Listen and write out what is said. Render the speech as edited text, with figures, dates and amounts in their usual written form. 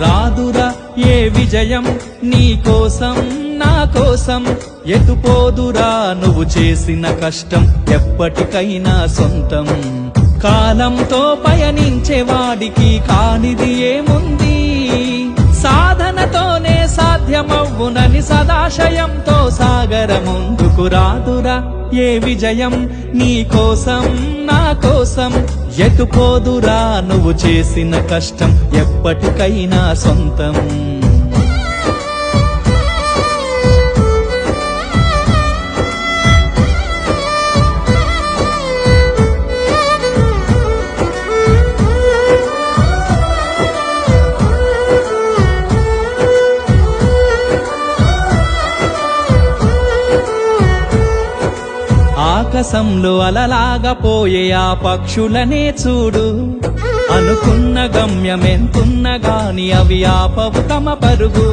రాదురా ఏ విజయం నీ కోసం నా కోసం, ఎటుపోదురా నువ్వు చేసిన కష్టం ఎప్పటికైనా సొంతం. కాలంతో పయనించే వాడికి కానిది ఏముంది, సాధనతోనే సాధ్యమవ్వునని సదాశయంతో సాగర ముందుకు. రాదురా ఏ విజయం నీ కోసం నా కోసం, ఎటుపోదురా నువ్వు చేసిన కష్టం ఎప్పటికైనా సొంతం. ఆకాశంలో అలలాగా పోయే ఆ పక్షులనే చూడు, అనుకున్న గమ్యమెంతున్న గాని అవి ఆపవు తమ పరుగు.